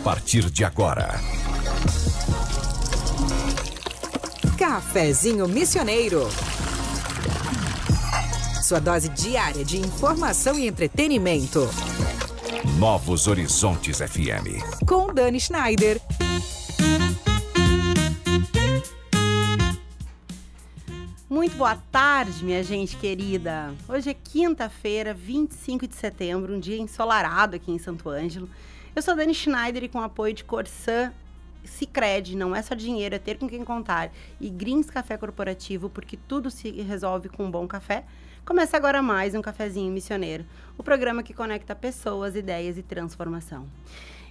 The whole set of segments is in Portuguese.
partir de agora. Cafezinho Missioneiro. Sua dose diária de informação e entretenimento. Novos Horizontes FM. Com Dani Schneider. Muito boa tarde, minha gente querida. Hoje é quinta-feira, 25 de setembro, um dia ensolarado aqui em Santo Ângelo. Eu sou Dani Schneider e com apoio de Corsã, Sicredi, não é só dinheiro, é ter com quem contar, e Greens Café Corporativo, porque tudo se resolve com um bom café. Começa agora mais um Cafezinho Missioneiro, o programa que conecta pessoas, ideias e transformação.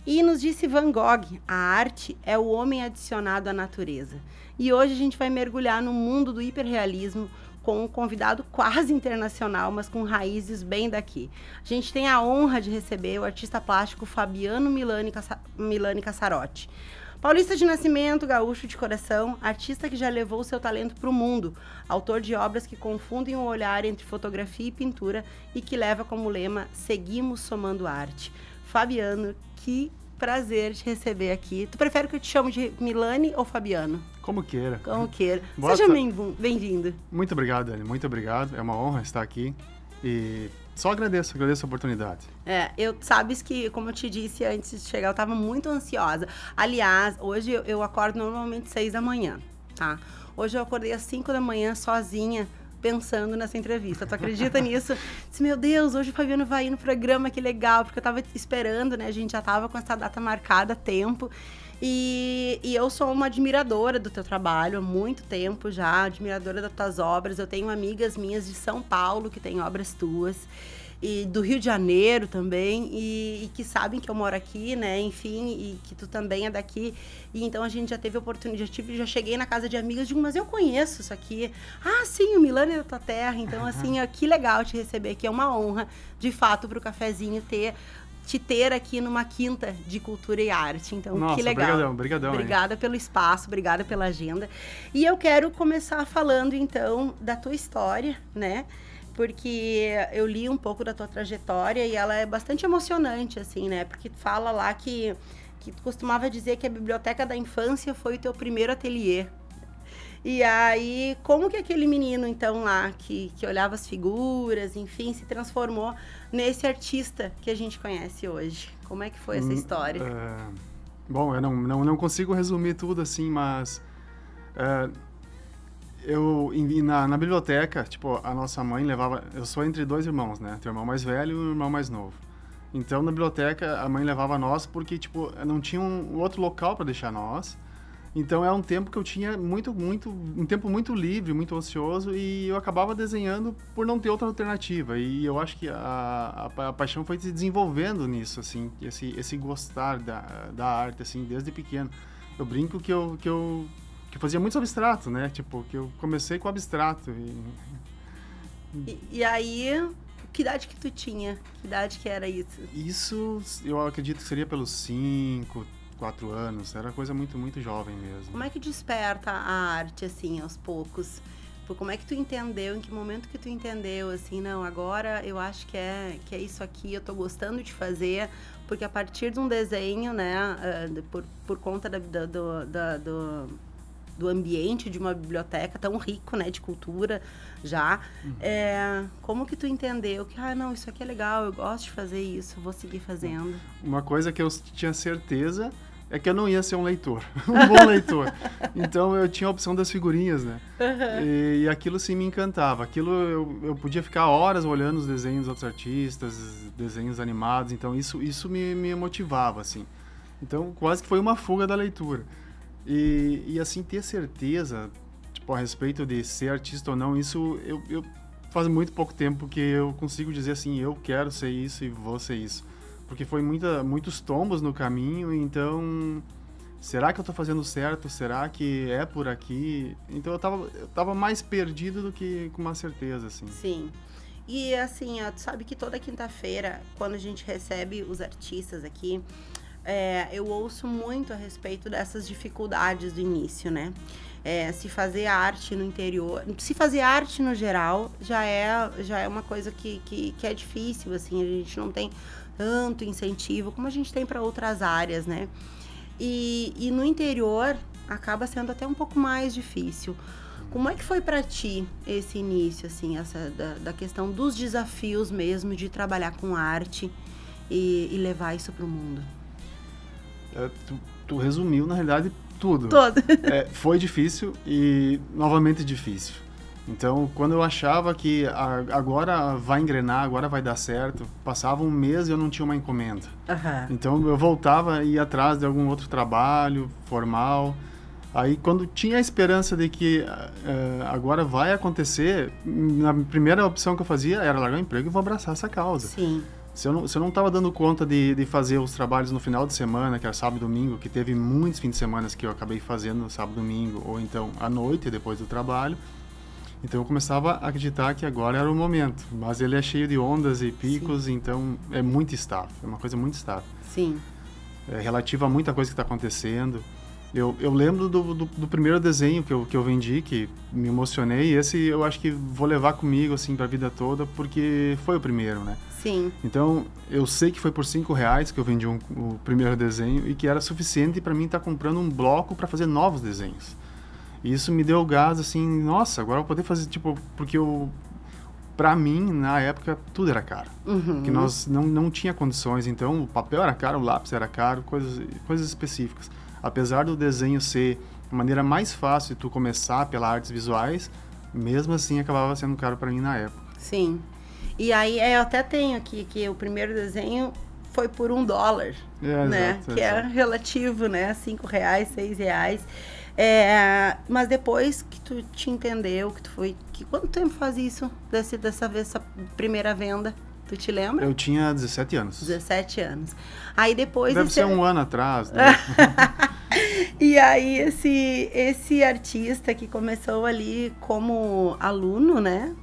E nos disse Van Gogh, a arte é o homem adicionado à natureza. E hoje a gente vai mergulhar no mundo do hiperrealismo com um convidado quase internacional, mas com raízes bem daqui. A gente tem a honra de receber o artista plástico Fabiano Milani Cassarotti. Paulista de nascimento, gaúcho de coração, artista que já levou seu talento para o mundo, autor de obras que confundem o olhar entre fotografia e pintura e que leva como lema Seguimos Somando Arte. Fabiano, que prazer te receber aqui. Tu prefere que eu te chame de Milani ou Fabiano? Como queira. Como queira. Seja bem-vindo. Muito obrigado, Dani. Muito obrigado. É uma honra estar aqui. E só agradeço a oportunidade. Sabes que, como eu te disse antes de chegar, eu estava muito ansiosa. Aliás, hoje eu acordo normalmente 6 da manhã, tá? Hoje eu acordei às 5 da manhã sozinha, pensando nessa entrevista. Tu acredita nisso? Disse, meu Deus, hoje o Fabiano vai ir no programa, que legal, porque eu tava esperando, né? A gente já tava com essa data marcada há tempo. E eu sou uma admiradora do teu trabalho há muito tempo já, admiradora das tuas obras. Eu tenho amigas minhas de São Paulo que têm obras tuas, e do Rio de Janeiro também, e que sabem que eu moro aqui, né, enfim, e que tu também é daqui, e então a gente já teve oportunidade, já cheguei na casa de amigas e digo, mas eu conheço isso aqui, sim, o Milani é da tua terra, então assim, que legal te receber aqui, é uma honra, de fato, pro Cafezinho te ter aqui numa quinta de cultura e arte, então nossa, que legal. Brigadão. Obrigada pelo espaço, obrigada pela agenda, e eu quero começar falando então da tua história, né, porque eu li um pouco da tua trajetória e ela é bastante emocionante, assim, né? Porque fala lá que tu costumava dizer que a biblioteca da infância foi o teu primeiro ateliê. E aí, como que aquele menino, então, lá, que olhava as figuras, enfim, se transformou nesse artista que a gente conhece hoje? Como é que foi essa história? Bom, eu não consigo resumir tudo, assim, mas... na biblioteca, tipo, a nossa mãe levava... Eu sou entre 2 irmãos, né? Tem o irmão mais velho e o irmão mais novo. Então, na biblioteca, a mãe levava nós porque, tipo, não tinha um outro local para deixar nós. Então, é um tempo que eu tinha um tempo muito livre, muito ocioso, e eu acabava desenhando por não ter outra alternativa. E eu acho que a paixão foi se desenvolvendo nisso, assim, esse gostar da arte, assim, desde pequeno. Eu brinco que eu fazia muito abstrato, né? Tipo, que eu comecei com abstrato. E aí, que idade que tu tinha? Que idade que era isso? Isso, eu acredito que seria pelos 5, 4 anos. Era coisa muito, muito jovem mesmo. Como é que desperta a arte, assim, aos poucos? Como é que tu entendeu? Em que momento que tu entendeu, assim, não, agora eu acho que é isso aqui, eu tô gostando de fazer, porque a partir de um desenho, né, por conta do ambiente de uma biblioteca tão rico, né, de cultura já, como que tu entendeu que, não, isso aqui é legal, eu gosto de fazer isso, vou seguir fazendo? Uma coisa que eu tinha certeza é que eu não ia ser um leitor, um bom leitor. Então, eu tinha a opção das figurinhas, né? Uhum. E aquilo sim me encantava. Aquilo eu podia ficar horas olhando os desenhos dos outros artistas, desenhos animados, então isso me motivava, assim. Então, quase que foi uma fuga da leitura. E assim, ter certeza, tipo, a respeito de ser artista ou não, isso eu faz muito pouco tempo que eu consigo dizer assim, eu quero ser isso e vou ser isso. Porque foi muitos tombos no caminho, então, será que eu tô fazendo certo? Será que é por aqui? Então eu tava mais perdido do que com uma certeza, assim. Sim. E assim, tu sabe que toda quinta-feira, quando a gente recebe os artistas aqui, eu ouço muito a respeito dessas dificuldades do início, né? Se fazer arte no interior, se fazer arte no geral, já é uma coisa que é difícil, assim, a gente não tem tanto incentivo como a gente tem para outras áreas, né? E no interior acaba sendo até um pouco mais difícil. Como é que foi para ti esse início, assim, da questão dos desafios mesmo de trabalhar com arte e levar isso para o mundo? Tu resumiu, na realidade, tudo. Foi difícil e novamente difícil. Então, quando eu achava que agora vai engrenar, agora vai dar certo, passava um mês e eu não tinha uma encomenda. Então, eu voltava e ia atrás de algum outro trabalho formal. Aí, quando tinha a esperança de que agora vai acontecer, a primeira opção que eu fazia era largar o emprego e vou abraçar essa causa. Sim. Se eu não estava dando conta de fazer os trabalhos no final de semana, que era sábado e domingo, que teve muitos fins de semana que eu acabei fazendo no sábado e domingo, ou então à noite, depois do trabalho, então eu começava a acreditar que agora era o momento. Mas ele é cheio de ondas e picos, sim. Então é muito estável, é uma coisa muito estável. Sim. Relativa a muita coisa que está acontecendo. Eu lembro do primeiro desenho que eu vendi, que me emocionei, e esse eu acho que vou levar comigo, assim, para a vida toda, porque foi o primeiro, né? Sim. Então, eu sei que foi por R$5 que eu vendi o primeiro desenho e que era suficiente para mim estar comprando um bloco para fazer novos desenhos. E isso me deu gás, assim, nossa, agora eu vou poder fazer, tipo, porque pra mim, na época, tudo era caro. Que nós não tinha condições, então o papel era caro, o lápis era caro, coisas específicas. Apesar do desenho ser a maneira mais fácil de tu começar pelas artes visuais, mesmo assim acabava sendo caro para mim na época. Sim. E aí eu até tenho aqui que o primeiro desenho foi por $1, né? Exato, que é relativo, né? R$5, R$6. Mas depois que tu te entendeu, quanto tempo faz isso dessa primeira venda? Tu te lembra? Eu tinha 17 anos. 17 anos. Aí depois... Deve ser um ano atrás, né? E aí esse artista que começou ali como aluno, né?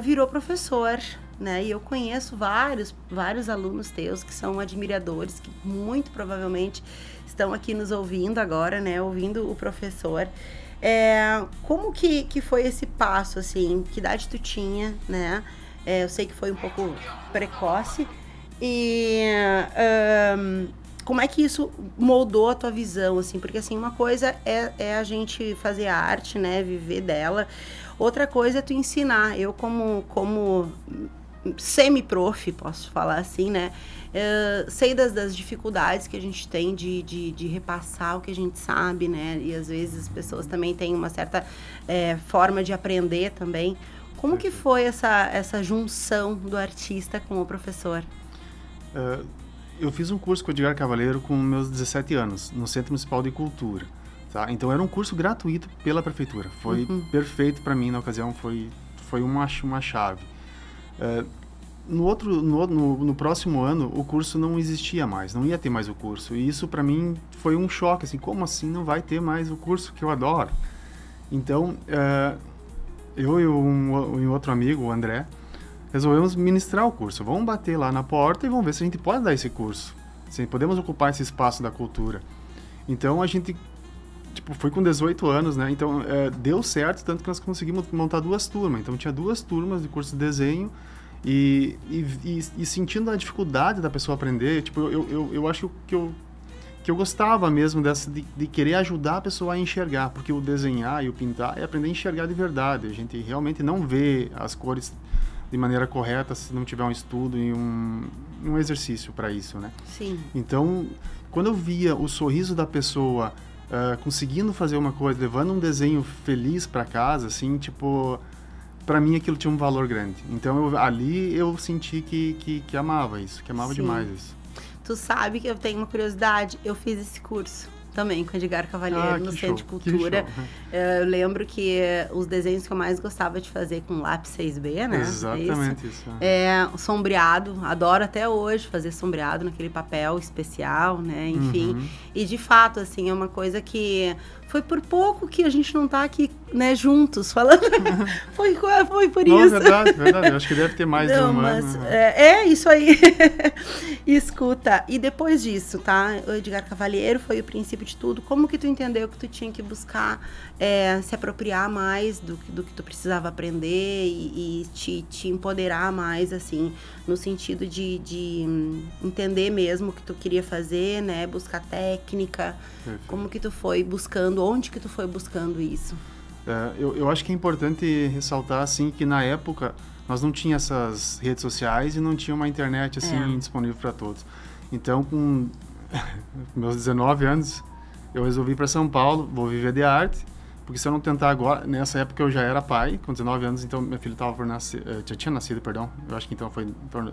Virou professor, né? E eu conheço vários alunos teus que são admiradores, que muito provavelmente estão aqui nos ouvindo agora, né? Ouvindo o professor. Como que foi esse passo, assim? Que idade tu tinha, né? Eu sei que foi um pouco precoce. E como é que isso moldou a tua visão, assim? Porque, assim, uma coisa é a gente fazer arte, né? Viver dela. Outra coisa é tu ensinar. Eu, como semi-prof, posso falar assim, né? Sei das dificuldades que a gente tem de repassar o que a gente sabe, né? E, às vezes, as pessoas também têm uma certa forma de aprender também. Como que foi essa junção do artista com o professor? Eu fiz um curso com o Edgar Cavaleiro com meus 17 anos, no Centro Municipal de Cultura. Tá? Então, era um curso gratuito pela prefeitura. Foi perfeito para mim na ocasião, foi uma chave. No próximo ano, o curso não existia mais, não ia ter mais o curso. E isso, para mim, foi um choque. Assim, como assim não vai ter mais o curso que eu adoro? Então, eu e um outro amigo, o André, resolvemos ministrar o curso. Vamos bater lá na porta e vamos ver se a gente pode dar esse curso. Se podemos ocupar esse espaço da cultura. Então, a gente foi com 18 anos, né? Então, deu certo, tanto que nós conseguimos montar 2 turmas. Então, tinha 2 turmas de curso de desenho e sentindo a dificuldade da pessoa aprender, eu acho que eu gostava mesmo de querer ajudar a pessoa a enxergar, porque o desenhar e o pintar é aprender a enxergar de verdade. A gente realmente não vê as cores de maneira correta se não tiver um estudo e um exercício para isso, né? Sim. Então, quando eu via o sorriso da pessoa conseguindo fazer uma coisa, levando um desenho feliz para casa, assim, para mim aquilo tinha um valor grande. Então, ali eu senti que amava isso, que amava demais isso. Tu sabe que eu tenho uma curiosidade, eu fiz esse curso também com Edgar Cavaleiro no Centro de Cultura. Eu lembro que os desenhos que eu mais gostava de fazer com lápis 6B, né? Exatamente isso. Sombreado, adoro até hoje fazer sombreado naquele papel especial, né? Enfim, e de fato, assim, é uma coisa que Foi por pouco que a gente não tá aqui, né, juntos, falando. foi por Não, isso. verdade. Eu acho que deve ter mais de um mas ano. é isso aí. Escuta, e depois disso, tá? O Edgar Cavalheiro foi o princípio de tudo. Como que tu entendeu que tu tinha que buscar se apropriar mais do que tu precisava aprender e te empoderar mais, assim, no sentido de entender mesmo o que tu queria fazer, né? Buscar técnica. Perfeito. Como que tu foi buscando, onde que tu foi buscando isso? Eu acho que é importante ressaltar, assim, que na época nós não tínhamos essas redes sociais e não tinha uma internet, assim, disponível para todos. Então, com meus 19 anos, eu resolvi ir para São Paulo, vou viver de arte, porque se eu não tentar agora, nessa época eu já era pai, com 19 anos, então meu filho estava por nascer, já tinha nascido, perdão, eu acho que então foi em torno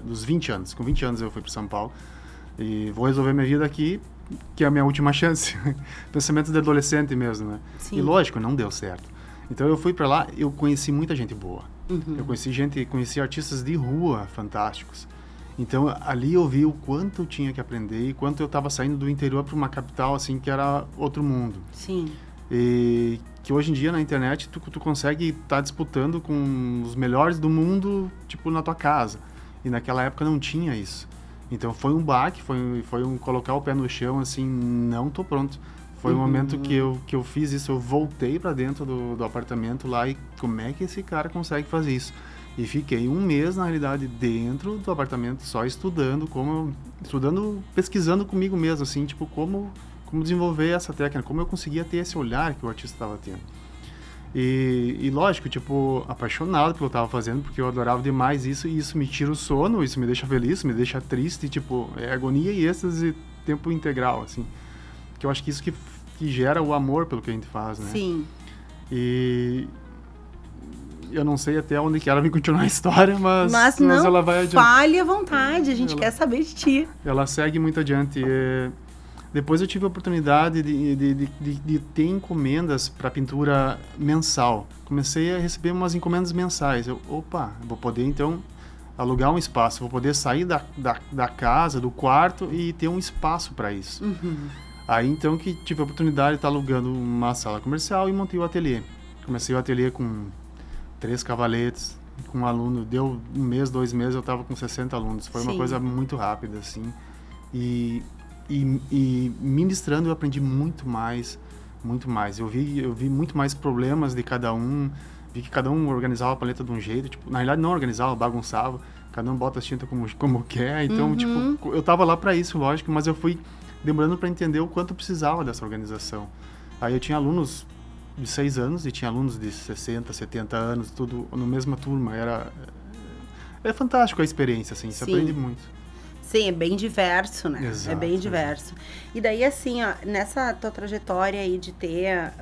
dos 20 anos. Com 20 anos eu fui para São Paulo e vou resolver minha vida aqui, que é a minha última chance. Pensamento de adolescente mesmo, né? Sim. E lógico, não deu certo. Então eu fui para lá, eu conheci muita gente boa. Eu conheci artistas de rua fantásticos. Então ali eu vi o quanto eu tinha que aprender e quanto eu estava saindo do interior para uma capital assim que era outro mundo. Sim. E que hoje em dia na internet tu consegue estar disputando com os melhores do mundo, tipo, na tua casa. E naquela época não tinha isso. Então foi um baque, foi um colocar o pé no chão, assim, não tô pronto. Foi um momento que eu fiz isso, eu voltei para dentro do apartamento lá e como é que esse cara consegue fazer isso? E fiquei um mês, na realidade, dentro do apartamento, só estudando, pesquisando comigo mesmo, assim, tipo, como desenvolver essa técnica, como eu conseguia ter esse olhar que o artista estava tendo. E lógico, tipo, apaixonado pelo que eu estava fazendo, porque eu adorava demais isso, e isso me tira o sono, isso me deixa feliz, me deixa triste, tipo, é agonia e êxtase tempo integral, assim. Que eu acho que isso que gera o amor pelo que a gente faz, né? Sim. E eu não sei até onde que ela vai continuar a história, mas não, ela vai adiante. fale à vontade, a gente quer saber de ti. Ela segue muito adiante. Depois eu tive a oportunidade de ter encomendas para pintura mensal. Comecei a receber umas encomendas mensais. Vou poder então alugar um espaço, vou poder sair da casa, do quarto e ter um espaço para isso. Aí então que tive a oportunidade de estar alugando uma sala comercial e montei o ateliê. Comecei o ateliê com 3 cavaletes, com um aluno, deu 1 mês, 2 meses, eu estava com 60 alunos. Foi uma coisa muito rápida, assim. E ministrando eu aprendi muito mais. Eu vi muito mais problemas de cada um, vi que cada um organizava a paleta de um jeito, tipo, na realidade não organizava, bagunçava, cada um bota as tintas como quer, então, tipo, eu tava lá para isso, lógico, mas eu fui demorando para entender o quanto eu precisava dessa organização. Aí eu tinha alunos de 6 anos e tinha alunos de 60, 70 anos, tudo na mesma turma, é fantástico a experiência, assim, você aprende muito. Sim, é bem diverso, né? Exato, é bem diverso. E daí, assim, ó, nessa tua trajetória aí de ter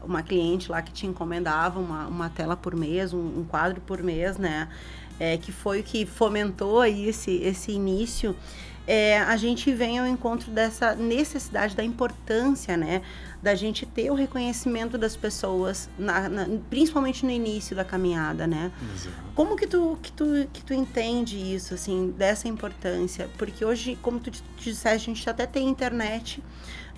uma cliente lá que te encomendava uma tela por mês, um quadro por mês, né? Que foi o que fomentou aí esse início. A gente vem ao encontro dessa necessidade, da importância, né? Da gente ter o reconhecimento das pessoas, principalmente no início da caminhada, né? Exato. Como que tu entende isso, assim, dessa importância? Porque hoje, como tu disseste, a gente até tem internet,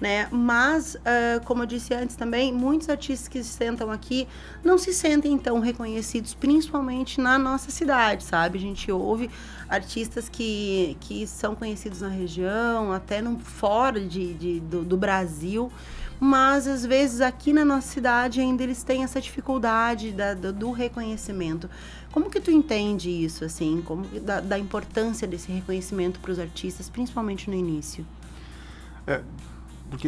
né? Mas, como eu disse antes também, muitos artistas que sentam aqui não se sentem tão reconhecidos, principalmente na nossa cidade, sabe? A gente ouve artistas que são conhecidos na região, até fora do Brasil, mas às vezes aqui na nossa cidade ainda eles têm essa dificuldade do reconhecimento. Como que tu entende isso, assim, da importância desse reconhecimento para os artistas, principalmente no início? Porque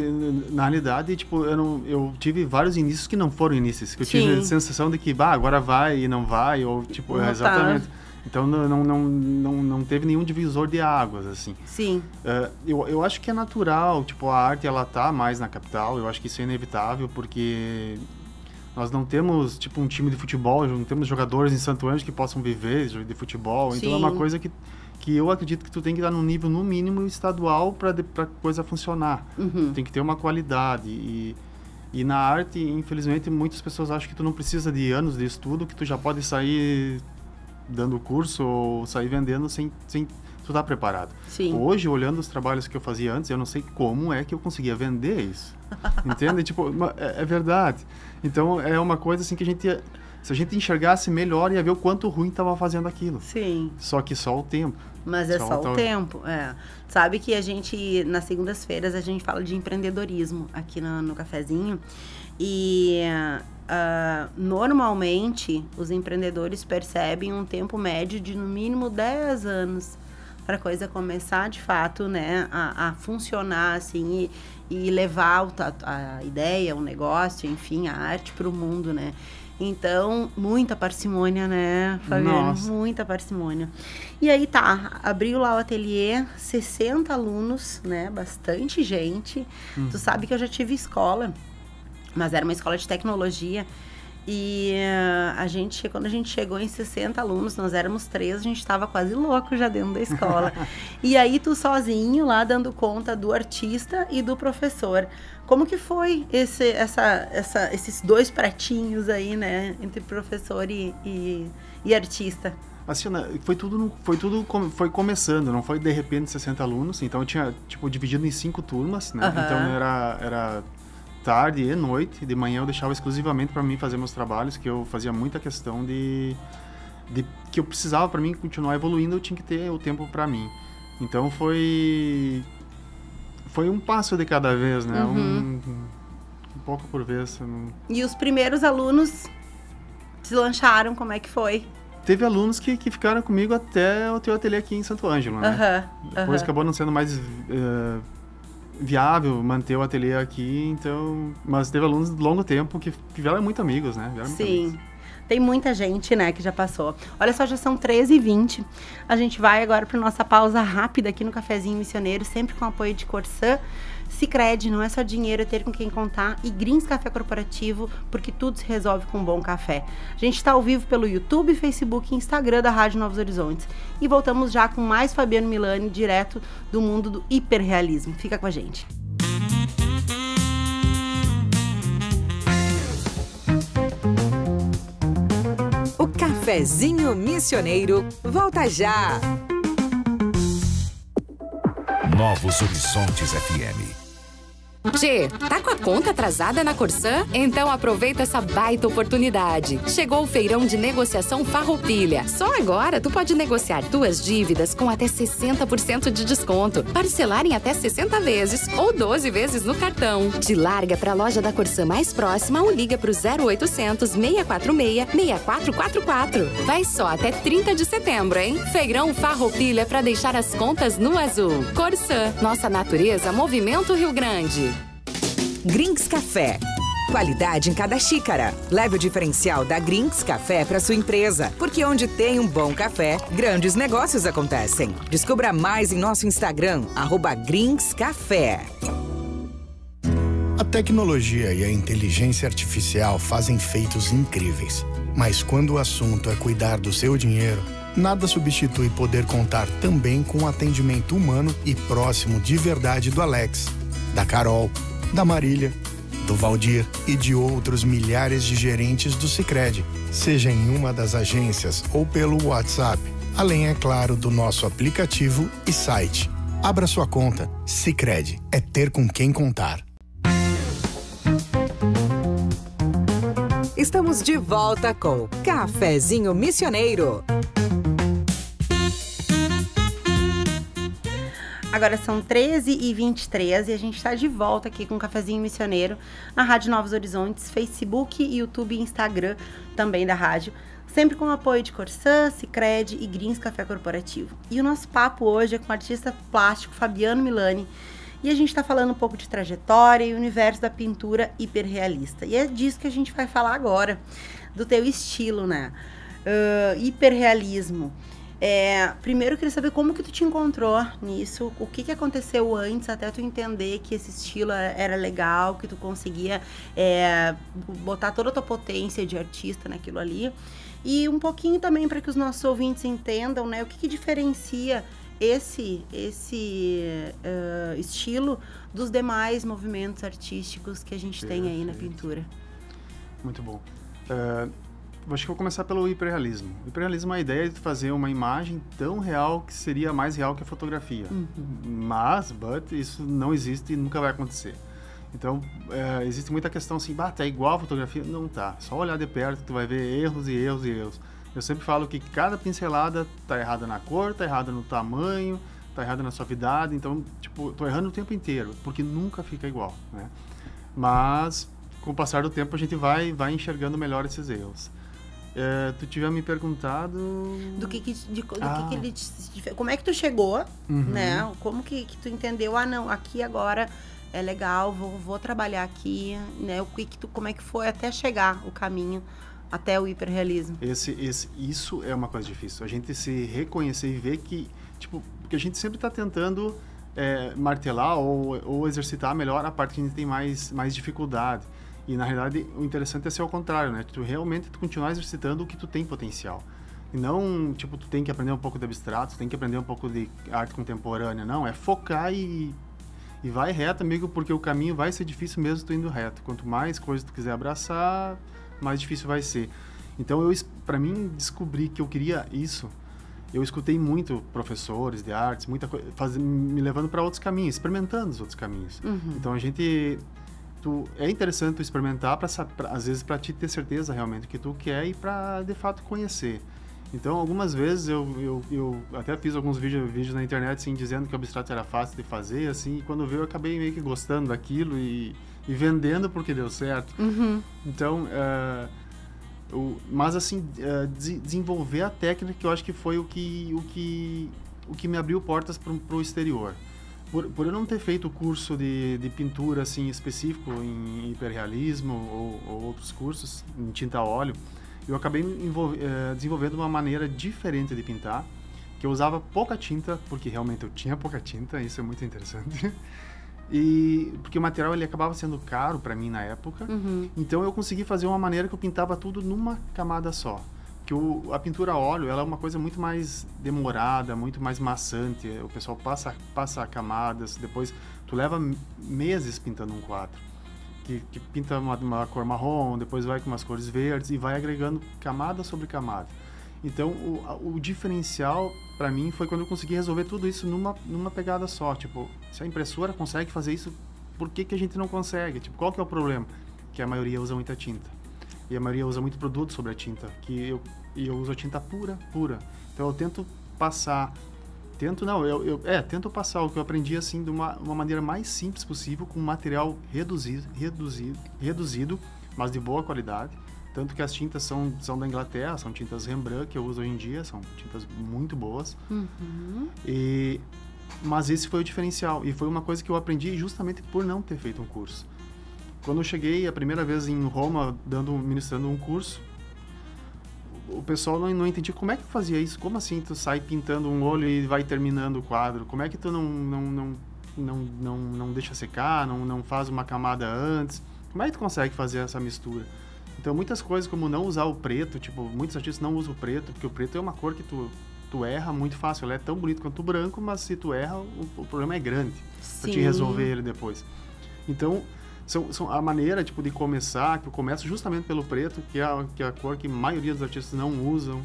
na realidade, tipo, eu tive vários inícios que não foram inícios, que eu tive a sensação de que, agora vai e não vai, ou tipo, exatamente. Então não teve nenhum divisor de águas, assim. Sim. Eu acho que é natural, tipo, a arte ela tá mais na capital, eu acho que isso é inevitável, porque nós não temos, tipo, um time de futebol, não temos jogadores em Santo Ângelo que possam viver de futebol, Sim. então é uma coisa que eu acredito que tu tem que estar num nível, no mínimo, estadual para a coisa funcionar. Tem que ter uma qualidade e na arte, infelizmente, muitas pessoas acham que tu não precisa de anos de estudo, que tu já pode sair dando curso ou sair vendendo sem tu tá preparado. Sim. Hoje, olhando os trabalhos que eu fazia antes, eu não sei como é que eu conseguia vender isso. Entende? Tipo, é verdade. Então, é uma coisa assim que a gente... Se a gente enxergasse melhor, ia ver o quanto ruim estava fazendo aquilo. Sim. Só que só o tempo. Mas é só o tempo, Sabe que a gente, nas segundas-feiras, a gente fala de empreendedorismo aqui no cafezinho. E normalmente, os empreendedores percebem um tempo médio de no mínimo 10 anos para a coisa começar, de fato, né, a funcionar, assim, e levar a ideia, o negócio, enfim, a arte para o mundo, né? Então, muita parcimônia, né, Fabiano? Nossa. Muita parcimônia. E aí tá, abriu lá o ateliê, 60 alunos, né, bastante gente. Tu sabe que eu já tive escola, mas era uma escola de tecnologia. E quando a gente chegou em 60 alunos, nós éramos 3, a gente estava quase louco já dentro da escola. E aí tu sozinho lá dando conta do artista e do professor. Como que foi esses 2 pratinhos aí, né, entre professor e artista? Assim, né, foi começando, não foi de repente 60 alunos. Então eu tinha, tipo, dividido em 5 turmas, né? Então era tarde e noite. De manhã eu deixava exclusivamente para mim fazer meus trabalhos, que eu fazia muita questão de que eu precisava, para mim continuar evoluindo, eu tinha que ter o tempo para mim. Então foi um passo de cada vez, né? Um pouco por vez. E os primeiros alunos deslancharam, como é que foi? Teve alunos que ficaram comigo até o teu ateliê aqui em Santo Ângelo, né? Depois acabou não sendo mais viável manter o ateliê aqui, então... Mas teve alunos de longo tempo que vieram muito amigos, né? Sim. Tem muita gente, né, que já passou. Olha só, já são 13h20. A gente vai agora para nossa pausa rápida aqui no Cafezinho Missioneiro, sempre com apoio de Corsã, Sicredi, não é só dinheiro, é ter com quem contar, e Greens Café Corporativo, porque tudo se resolve com um bom café. A gente está ao vivo pelo YouTube, Facebook e Instagram da Rádio Novos Horizontes. E voltamos já com mais Fabiano Milani, direto do mundo do hiperrealismo. Fica com a gente. O Cafezinho Missioneiro volta já. Novos Horizontes FM. Tchê, tá com a conta atrasada na Corsã? Então aproveita essa baita oportunidade. Chegou o feirão de negociação Farroupilha. Só agora tu pode negociar tuas dívidas com até 60% de desconto, parcelar em até 60 vezes ou 12 vezes no cartão. Te larga pra loja da Corsã mais próxima ou liga pro 0800 646 6444. Vai só até 30 de setembro, hein? Feirão Farroupilha pra deixar as contas no azul. Corsã, nossa natureza, movimento Rio Grande. Greens Café. Qualidade em cada xícara. Leve o diferencial da Greens Café para sua empresa, porque onde tem um bom café, grandes negócios acontecem. Descubra mais em nosso Instagram, @greenscafé. A tecnologia e a inteligência artificial fazem feitos incríveis. Mas quando o assunto é cuidar do seu dinheiro, nada substitui poder contar também com o atendimento humano e próximo de verdade do Alex, da Carol, da Marília, do Valdir e de outros milhares de gerentes do Sicredi, seja em uma das agências ou pelo WhatsApp, além, é claro, do nosso aplicativo e site. Abra sua conta. Sicredi é ter com quem contar. Estamos de volta com Cafezinho Missioneiro. Agora são 13h23 e a gente está de volta aqui com o Cafezinho Missioneiro na Rádio Novos Horizontes, Facebook, YouTube e Instagram também da rádio. Sempre com o apoio de Corsã, Sicredi e Greens Café Corporativo. E o nosso papo hoje é com o artista plástico Fabiano Milani. E a gente está falando um pouco de trajetória e universo da pintura hiperrealista. E é disso que a gente vai falar agora, do teu estilo, né? Hiperrealismo. Primeiro eu queria saber como que tu te encontrou nisso, o que aconteceu antes até tu entender que esse estilo era legal, que tu conseguia botar toda a tua potência de artista naquilo ali. E um pouquinho também para que os nossos ouvintes entendam, né, o que diferencia esse estilo dos demais movimentos artísticos que a gente tem aí na pintura. Muito bom. acho que vou começar pelo hiperrealismo. O hiperrealismo é a ideia de fazer uma imagem tão real que seria mais real que a fotografia. Mas isso não existe e nunca vai acontecer. Então, existe muita questão assim, tá igual a fotografia? Não tá. Só olhar de perto tu vai ver erros e erros e erros. Eu sempre falo que cada pincelada tá errada na cor, tá errada no tamanho, tá errada na suavidade. Então, tipo, tô errando o tempo inteiro, porque nunca fica igual, né? Mas, com o passar do tempo, a gente vai enxergando melhor esses erros. Tu tinha me perguntado... Como é que tu chegou, né? Como que tu entendeu? Não, aqui agora é legal, vou trabalhar aqui, né? Como é que foi até chegar o caminho até o hiperrealismo? Isso é uma coisa difícil. A gente se reconhecer e ver que, tipo, porque a gente sempre está tentando martelar ou exercitar melhor a parte que a gente tem mais dificuldade. E, na realidade, o interessante é ser ao contrário, né? Tu realmente continuar exercitando o que tu tem potencial. E não, tipo, tu tem que aprender um pouco de abstrato, tu tem que aprender um pouco de arte contemporânea. Não, é focar e vai reto, amigo, porque o caminho vai ser difícil mesmo tu indo reto. Quanto mais coisas tu quiser abraçar, mais difícil vai ser. Então, para mim, descobrir que eu queria isso, eu escutei muito professores de artes, muita coisa, me levando para outros caminhos, experimentando os outros caminhos. Então, é interessante tu experimentar, às vezes, para te ter certeza realmente do que tu quer e para, de fato, conhecer. Então, algumas vezes eu até fiz alguns vídeos na internet, assim, dizendo que o abstrato era fácil de fazer, assim, e quando veio eu acabei meio que gostando daquilo e vendendo porque deu certo. Então, mas assim, desenvolver a técnica, que eu acho que foi o que me abriu portas pro exterior. Por eu não ter feito curso de pintura assim específico em hiperrealismo ou outros cursos em tinta a óleo, eu acabei desenvolvendo uma maneira diferente de pintar, que eu usava pouca tinta, porque realmente eu tinha pouca tinta, isso é muito interessante. E porque o material ele acabava sendo caro para mim na época, então eu consegui fazer uma maneira que eu pintava tudo numa camada só. Que a pintura a óleo, ela é uma coisa muito mais demorada, muito mais maçante. O pessoal passa camadas, depois tu leva meses pintando um quadro. Que pinta uma cor marrom, depois vai com umas cores verdes e vai agregando camada sobre camada. Então, o diferencial para mim foi quando eu consegui resolver tudo isso numa pegada só. Tipo, se a impressora consegue fazer isso, por que a gente não consegue? Tipo, qual que é o problema? Que a maioria usa muita tinta. E a maioria usa muito produto sobre a tinta, e eu uso a tinta pura. Então eu tento passar, tento passar o que eu aprendi assim de uma maneira mais simples possível, com material reduzido, mas de boa qualidade. Tanto que as tintas são da Inglaterra, são tintas Rembrandt que eu uso hoje em dia, são tintas muito boas. Mas esse foi o diferencial, e foi uma coisa que eu aprendi justamente por não ter feito um curso. Quando eu cheguei a primeira vez em Roma, ministrando um curso, o pessoal não entendia como é que fazia isso. Como assim tu sai pintando um olho e vai terminando o quadro? Como é que tu não deixa secar, não faz uma camada antes? Como é que tu consegue fazer essa mistura? Então, muitas coisas, como não usar o preto, tipo, muitos artistas não usam o preto, porque o preto é uma cor que tu erra muito fácil. Ele é tão bonito quanto o branco, mas se tu erra, o problema é grande para te resolver ele depois. Então, são a maneira, tipo, de começar, que eu começo justamente pelo preto, que é a cor que a maioria dos artistas não usam,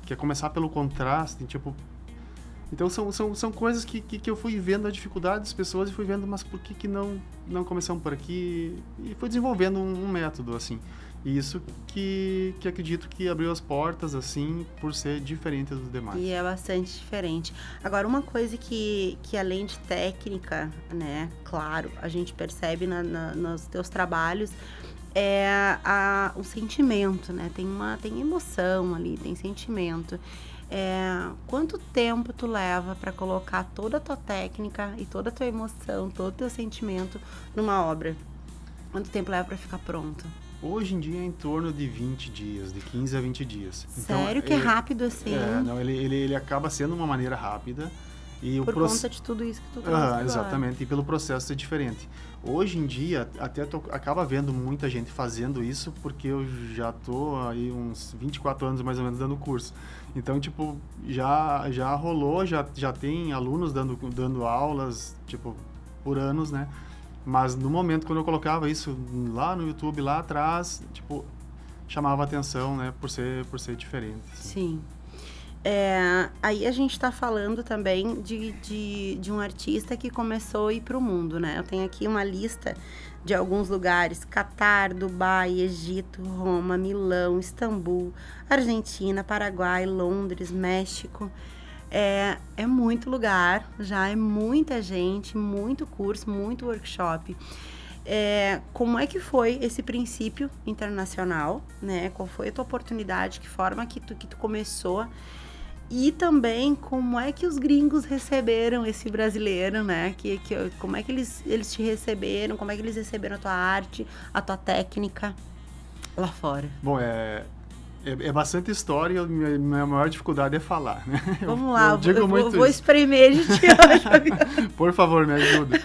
que é começar pelo contraste, tipo... Então, são coisas que eu fui vendo a dificuldade das pessoas e fui vendo, mas por que não começamos por aqui? E fui desenvolvendo um método, assim. E isso que acredito que abriu as portas, assim, por ser diferente dos demais. E é bastante diferente. Agora, uma coisa que além de técnica, né, claro, a gente percebe nos teus trabalhos, é o sentimento, né? Tem emoção ali, tem sentimento. Quanto tempo tu leva para colocar toda a tua técnica e toda a tua emoção, todo o teu sentimento numa obra? Quanto tempo leva para ficar pronto? Hoje em dia é em torno de 20 dias, de 15 a 20 dias. Sério? Que é rápido assim? Não, ele acaba sendo uma maneira rápida. E por conta de tudo isso que tu trouxe. Exatamente, e pelo processo ser diferente. Hoje em dia, até acaba vendo muita gente fazendo isso, porque eu já tô aí uns 24 anos mais ou menos dando curso. Então, tipo, já rolou, já tem alunos dando aulas, tipo, por anos, né? Mas no momento, quando eu colocava isso lá no YouTube, lá atrás, tipo, chamava atenção, né, por ser diferente. Sim. Aí a gente está falando também de um artista que começou a ir para o mundo, né? Eu tenho aqui uma lista de alguns lugares: Catar, Dubai, Egito, Roma, Milão, Istambul, Argentina, Paraguai, Londres, México. É muito lugar, já é muita gente, muito curso, muito workshop. Como é que foi esse princípio internacional, né? Qual foi a tua oportunidade, que forma que tu começou? E também como é que os gringos receberam esse brasileiro, né? Como é que eles te receberam, como é que eles receberam a tua arte, a tua técnica lá fora? Bom, é bastante história e a minha maior dificuldade é falar, né? Vamos lá, eu vou espremer de ti hoje. Por favor, me ajuda.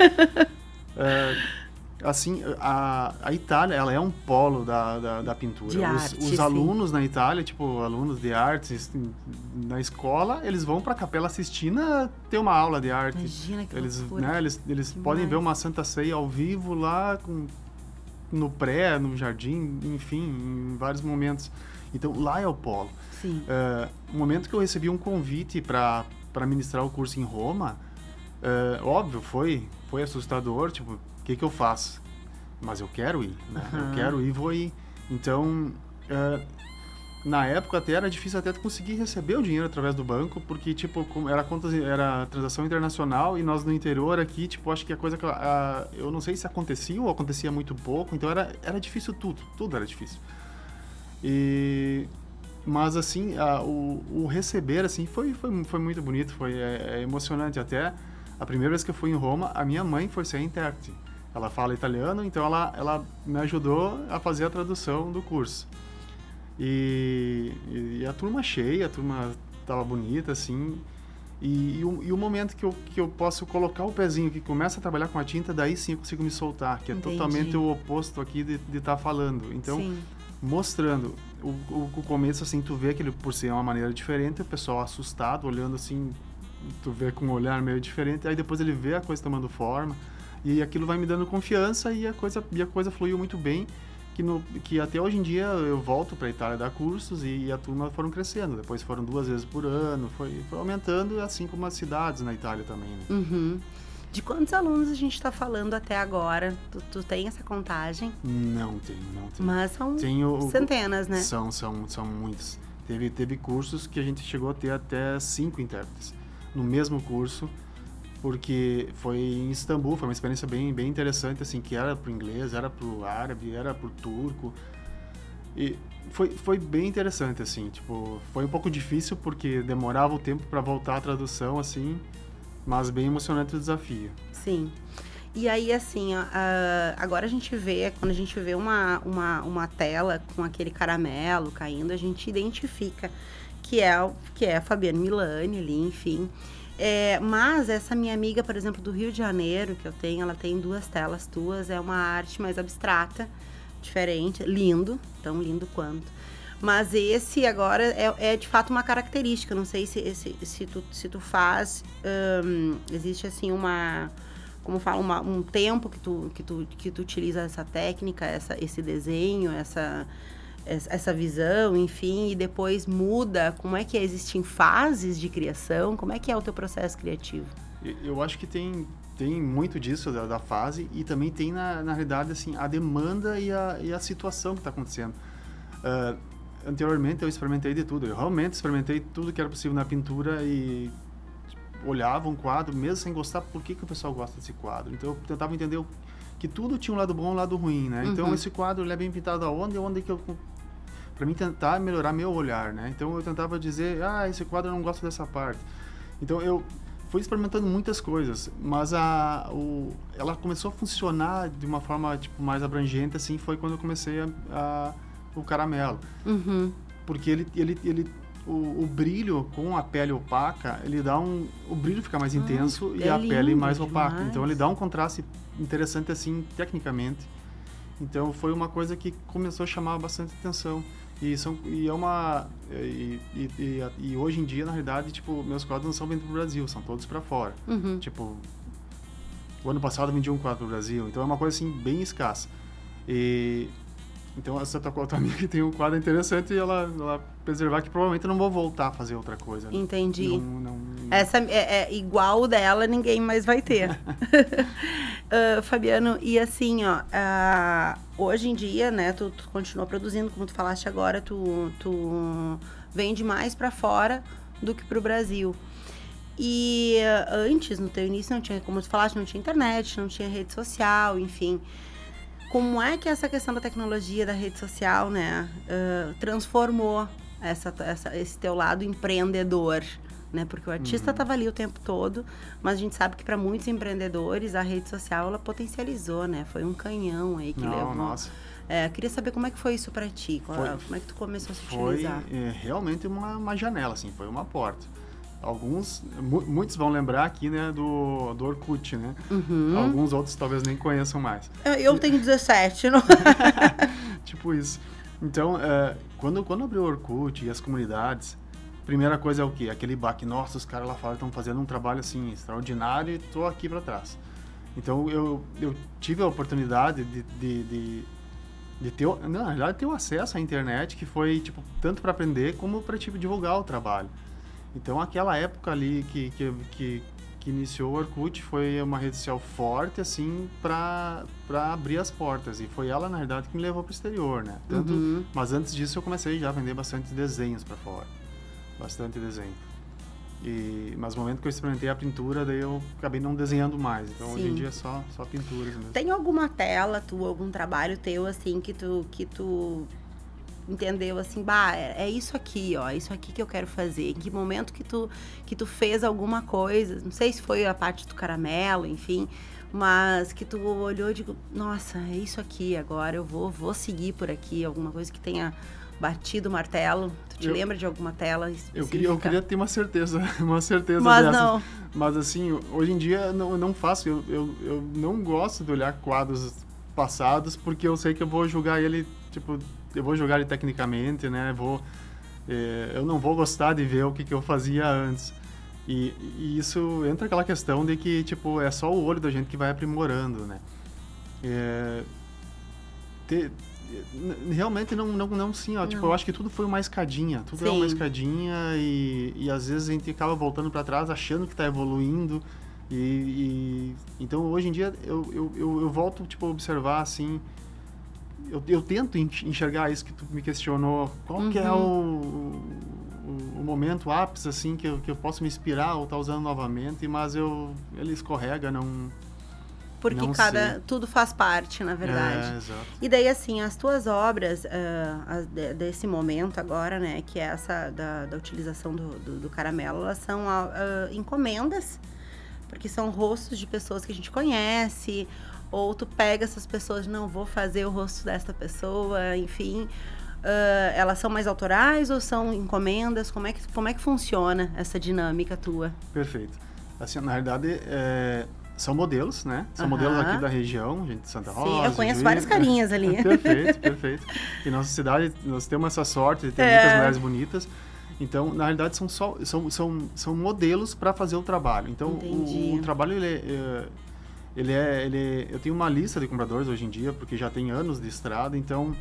Assim, a Itália, ela é um polo da pintura. De arte, os alunos na Itália, tipo, alunos de artes, na escola, eles vão para a Capela Sistina ter uma aula de arte. Imagina que eles, loucura. né, eles podem ver uma Santa Ceia ao vivo lá, no jardim, enfim, em vários momentos. Então, lá é o polo. Sim. No momento que eu recebi um convite para ministrar o curso em Roma, óbvio, foi assustador, tipo, o que eu faço? Mas eu quero ir, né? Uhum. Eu quero ir, vou ir. Então, na época até era difícil até conseguir receber o dinheiro através do banco, porque, tipo, era transação internacional e nós no interior aqui, tipo, acho que a coisa que eu não sei se acontecia ou acontecia muito pouco, então era difícil tudo era difícil. Mas, assim, o receber, assim, foi muito bonito, foi emocionante até. A primeira vez que eu fui em Roma, a minha mãe foi ser intérprete. Ela fala italiano, então ela me ajudou a fazer a tradução do curso. E a turma cheia, a turma estava bonita, assim. E o momento que eu posso colocar o pezinho, que começa a trabalhar com a tinta, daí sim eu consigo me soltar, que é Entendi. totalmente o oposto aqui de estar falando. Então, Sim. mostrando o começo, assim, tu vê que ele, por ser uma maneira diferente, o pessoal assustado, olhando assim, tu vê com um olhar meio diferente, aí depois ele vê a coisa tomando forma, e aquilo vai me dando confiança, e a coisa fluiu muito bem, que até hoje em dia eu volto para a Itália dar cursos, e a turma foram crescendo, depois foram 2 vezes por ano, foi aumentando, assim como as cidades na Itália também, né? Uhum. De quantos alunos a gente está falando até agora? Tu tem essa contagem? Não tenho. Mas são centenas, né? São muitos. Teve cursos que a gente chegou a ter até 5 intérpretes no mesmo curso, porque foi em Istambul, foi uma experiência bem interessante, assim, que era pro inglês, era pro árabe, era pro turco, e foi bem interessante, assim, tipo, foi um pouco difícil porque demorava o tempo para voltar a tradução, assim, mas bem emocionante o desafio. Sim. E aí, assim, agora quando a gente vê uma tela com aquele caramelo caindo, a gente identifica que é a Fabiane Milani ali, enfim. Mas essa minha amiga, por exemplo, do Rio de Janeiro, que eu tenho, ela tem 2 telas tuas, é uma arte mais abstrata, diferente, lindo, tão lindo quanto. Mas esse agora é de fato uma característica, não sei se tu faz, existe assim como fala, um tempo que tu utiliza essa técnica, esse desenho, essa visão, enfim, e depois muda. Como é que existem fases de criação? Como é que é o teu processo criativo? Eu acho que tem muito disso da fase, e também tem na realidade assim a demanda e a situação que está acontecendo. Anteriormente eu experimentei de tudo, eu realmente experimentei tudo que era possível na pintura e olhava um quadro, mesmo sem gostar, por que o pessoal gosta desse quadro. Então eu tentava entender que tudo tinha um lado bom e um lado ruim, né? Então esse quadro ele é bem pintado onde que eu... Para mim tentar melhorar meu olhar, né? Então eu tentava dizer, esse quadro eu não gosto dessa parte. Então eu fui experimentando muitas coisas, mas ela começou a funcionar de uma forma tipo mais abrangente, assim, foi quando eu comecei o caramelo. Uhum. Porque o brilho com a pele opaca, ele dá o brilho fica mais intenso e a pele mais opaca. Demais. Então ele dá um contraste interessante assim, tecnicamente. Então foi uma coisa que começou a chamar bastante atenção. E hoje em dia, na realidade, tipo, meus quadros não são vendidos pro Brasil, são todos para fora. Uhum. Tipo, o ano passado eu vendi um quadro pro Brasil, então é uma coisa assim bem escassa. E Então, essa tua amiga que tem um quadro interessante e ela preservar, que provavelmente eu não vou voltar a fazer outra coisa. Né? Entendi. Não. Essa é igual dela, ninguém mais vai ter. Fabiano, e assim, ó, hoje em dia, né, tu continua produzindo, como tu falaste agora, tu vende mais para fora do que para o Brasil. E antes, no teu início, não tinha, como tu falaste, não tinha internet, não tinha rede social, enfim. Como é que essa questão da tecnologia, da rede social, né, transformou esse teu lado empreendedor, né? Porque o artista estava ali o tempo todo, mas a gente sabe que para muitos empreendedores a rede social, ela potencializou, né? Foi um canhão aí que levou. Nossa. Queria saber como é que foi isso para ti, como é que tu começou a se utilizar? Foi realmente uma janela, assim, foi uma porta. Muitos vão lembrar aqui, né, do Orkut, né? Uhum. Alguns outros talvez nem conheçam mais. Eu tenho 17, não? Tipo isso. Então, quando abriu o Orkut e as comunidades, primeira coisa é o quê? Aquele baque, nossa, os caras lá fora estão fazendo um trabalho, assim, extraordinário e tô aqui para trás. Então, eu tive a oportunidade de ter, na verdade, ter o acesso à internet, que foi, tipo, tanto para aprender como para, tipo, divulgar o trabalho. Então, aquela época ali que iniciou o Orkut foi uma rede social forte, assim, para abrir as portas. E foi ela, na verdade, que me levou para o exterior, né? Mas antes disso, eu comecei já a vender bastante desenhos para fora. Bastante desenho. Mas no momento que eu experimentei a pintura, daí eu acabei não desenhando mais. Então, hoje em dia, é só pinturas mesmo. Tem alguma tela tua, algum trabalho teu, assim, que tu entendeu assim, é isso aqui, ó, é isso aqui que eu quero fazer. Em que momento que tu fez alguma coisa, não sei se foi a parte do caramelo, enfim, mas que tu olhou e digo, nossa, é isso aqui, agora eu vou seguir por aqui, alguma coisa que tenha batido o martelo. Tu te lembra de alguma tela específica? Eu queria ter uma certeza mas dessas. Não. Mas assim, hoje em dia eu não faço, eu não gosto de olhar quadros passados, porque eu sei que eu vou julgar ele, tipo, eu vou jogar ele tecnicamente, né? Eu não vou gostar de ver o que eu fazia antes. E isso entra aquela questão de que, tipo, é só o olho da gente que vai aprimorando, né? Realmente não sim, ó. Tipo, eu acho que tudo foi uma escadinha. Tudo é uma escadinha e às vezes a gente acaba voltando para trás achando que tá evoluindo. Então, hoje em dia, eu volto, tipo, a observar, assim... Eu tento enxergar isso que tu me questionou. Qual que é o momento ápice, assim, que eu posso me inspirar ou estar usando novamente, mas ele escorrega, não... Porque tudo faz parte, na verdade. Exato. E daí, assim, as tuas obras, desse momento agora, né, que é essa da utilização do caramelo, elas são encomendas, porque são rostos de pessoas que a gente conhece, ou tu pega essas pessoas, não, vou fazer o rosto desta pessoa, enfim. Elas são mais autorais ou são encomendas? Como é que funciona essa dinâmica tua? Perfeito. Assim, na realidade, são modelos, né? São modelos aqui da região, gente de Santa Rosa. Sim, eu conheço várias carinhas ali. Perfeito. E nossa cidade, nós temos essa sorte de ter muitas mulheres bonitas. Então, na realidade, são modelos para fazer o trabalho. Então, o trabalho, eu tenho uma lista de compradores hoje em dia, porque já tem anos de estrada. Então,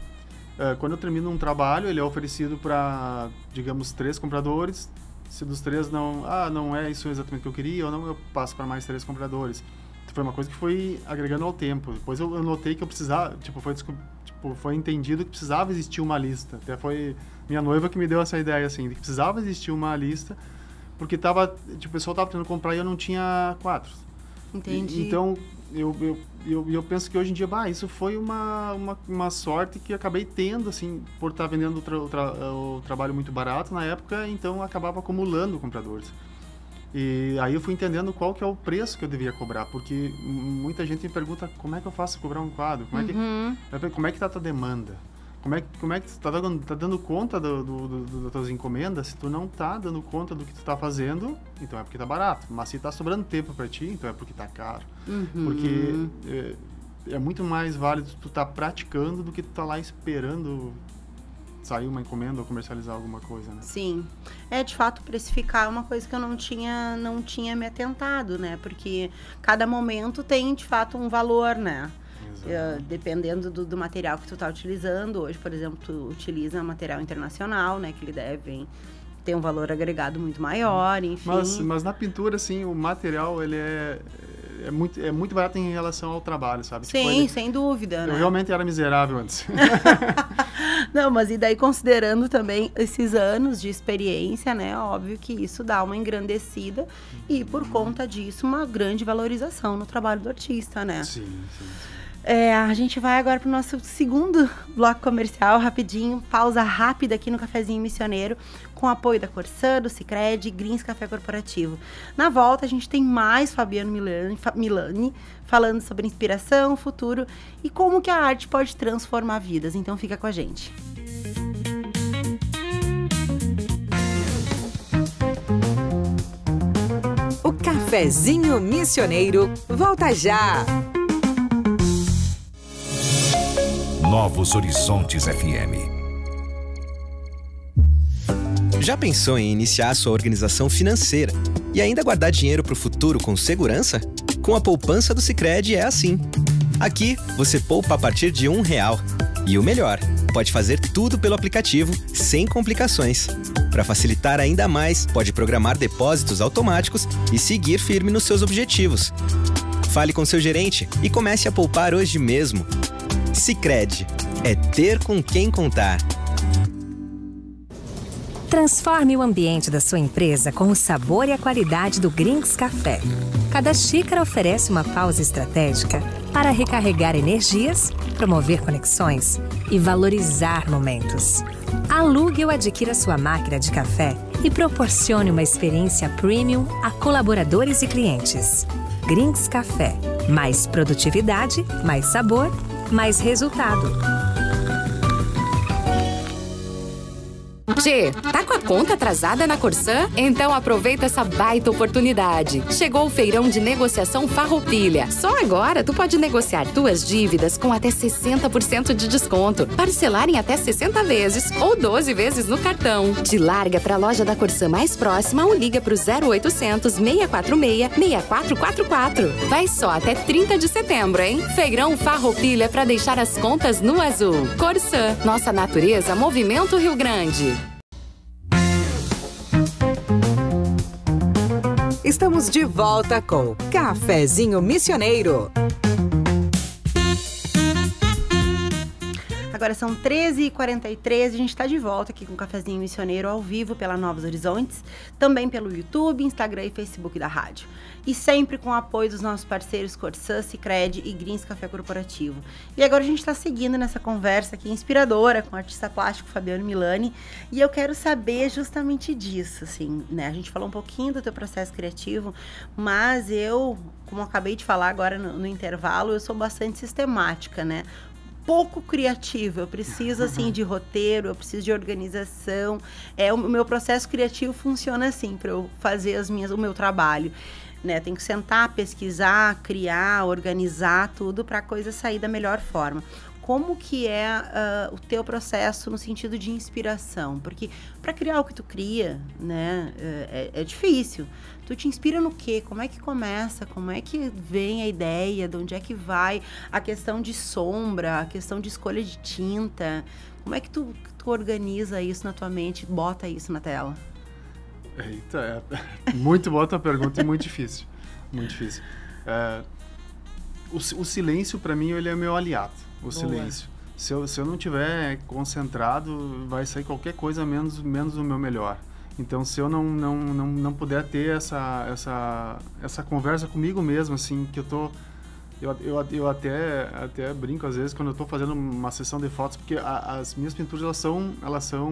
quando eu termino um trabalho, ele é oferecido para, digamos, 3 compradores. Se dos 3 não é isso exatamente que eu queria, ou não, eu passo para mais 3 compradores. Então, foi uma coisa que foi agregando ao tempo. Depois eu notei que eu precisava, foi entendido que precisava existir uma lista. Até foi minha noiva que me deu essa ideia, assim, de que precisava existir uma lista, porque o pessoal estava tentando comprar e eu não tinha quadros. Entendi. Então, eu penso que hoje em dia, isso foi uma sorte que acabei tendo, assim, por estar vendendo o trabalho muito barato na época, então acabava acumulando compradores. E aí eu fui entendendo qual que é o preço que eu devia cobrar, porque muita gente me pergunta como é que eu faço para cobrar um quadro, como é que tá a tua demanda? Como é que tu tá dando conta das tuas encomendas? Se tu não tá dando conta do que tu tá fazendo, então é porque tá barato. Mas se tá sobrando tempo para ti, então é porque tá caro. Porque é muito mais válido tu tá praticando do que tu tá lá esperando sair uma encomenda ou comercializar alguma coisa, né? Sim. De fato, precificar é uma coisa que eu não tinha me atentado, né? Porque cada momento tem, de fato, um valor, né? dependendo do material que tu tá utilizando. Hoje, por exemplo, tu utiliza material internacional, né, que ele deve ter um valor agregado muito maior, enfim. Mas na pintura, assim, o material, ele é muito barato em relação ao trabalho, sabe? Sim, tipo, sem dúvida, né? Eu realmente era miserável antes. Não, mas e daí considerando também esses anos de experiência, né? Óbvio que isso dá uma engrandecida e por conta disso uma grande valorização no trabalho do artista, né? Sim. A gente vai agora para o nosso segundo bloco comercial, rapidinho, pausa rápida aqui no Cafezinho Missioneiro, com apoio da Corsã, do Sicredi e Greens Café Corporativo. Na volta, a gente tem mais Fabiano Milani falando sobre inspiração, futuro e como que a arte pode transformar vidas. Então, fica com a gente. O Cafezinho Missioneiro volta já! Novos Horizontes FM. Já pensou em iniciar a sua organização financeira e ainda guardar dinheiro para o futuro com segurança? Com a poupança do Sicredi é assim. Aqui, você poupa a partir de R$1. E o melhor, pode fazer tudo pelo aplicativo, sem complicações. Para facilitar ainda mais, pode programar depósitos automáticos e seguir firme nos seus objetivos. Fale com seu gerente e comece a poupar hoje mesmo. Sicredi, é ter com quem contar. Transforme o ambiente da sua empresa com o sabor e a qualidade do Greens Café. Cada xícara oferece uma pausa estratégica para recarregar energias, promover conexões e valorizar momentos. Alugue ou adquira sua máquina de café e proporcione uma experiência premium a colaboradores e clientes. Greens Café. Mais produtividade, mais sabor, mais resultado. Tchê, tá com a conta atrasada na Corsã? Então aproveita essa baita oportunidade. Chegou o feirão de negociação Farroupilha. Só agora tu pode negociar tuas dívidas com até 60% de desconto, parcelar em até 60 vezes ou 12 vezes no cartão. Te larga pra loja da Corsã mais próxima ou liga pro 0800 646 6444. Vai só até 30 de setembro, hein? Feirão Farroupilha pra deixar as contas no azul. Corsã, nossa natureza, Movimento Rio Grande. Estamos de volta com Cafezinho Missioneiro. Agora são 13h43, a gente está de volta aqui com o Cafezinho Missioneiro ao vivo pela Novos Horizontes, também pelo YouTube, Instagram e Facebook da rádio. E sempre com o apoio dos nossos parceiros Corsã, Sicredi e Greens Café Corporativo. E agora a gente está seguindo nessa conversa aqui inspiradora com o artista plástico Fabiano Milani, e eu quero saber justamente disso, assim, né? A gente falou um pouquinho do teu processo criativo, mas eu, como eu acabei de falar agora no intervalo, eu sou bastante sistemática, né? Pouco criativo, eu preciso assim de roteiro, eu preciso de organização. O meu processo criativo funciona assim para eu fazer o meu trabalho, né? Tenho que sentar, pesquisar, criar, organizar tudo para a coisa sair da melhor forma. Como que é o teu processo no sentido de inspiração? Porque para criar o que tu cria, né, é difícil. Tu te inspira no quê? Como é que começa? Como é que vem a ideia? De onde é que vai? A questão de sombra, a questão de escolha de tinta. Como é que tu organiza isso na tua mente, bota isso na tela? Eita, muito boa a tua pergunta e muito difícil. Muito difícil. O silêncio, para mim, ele é meu aliado. O silêncio. Se eu não estiver concentrado, vai sair qualquer coisa menos o meu melhor. Então, se eu não puder ter essa conversa comigo mesmo, assim, que eu até brinco às vezes quando eu estou fazendo uma sessão de fotos, porque as minhas pinturas elas são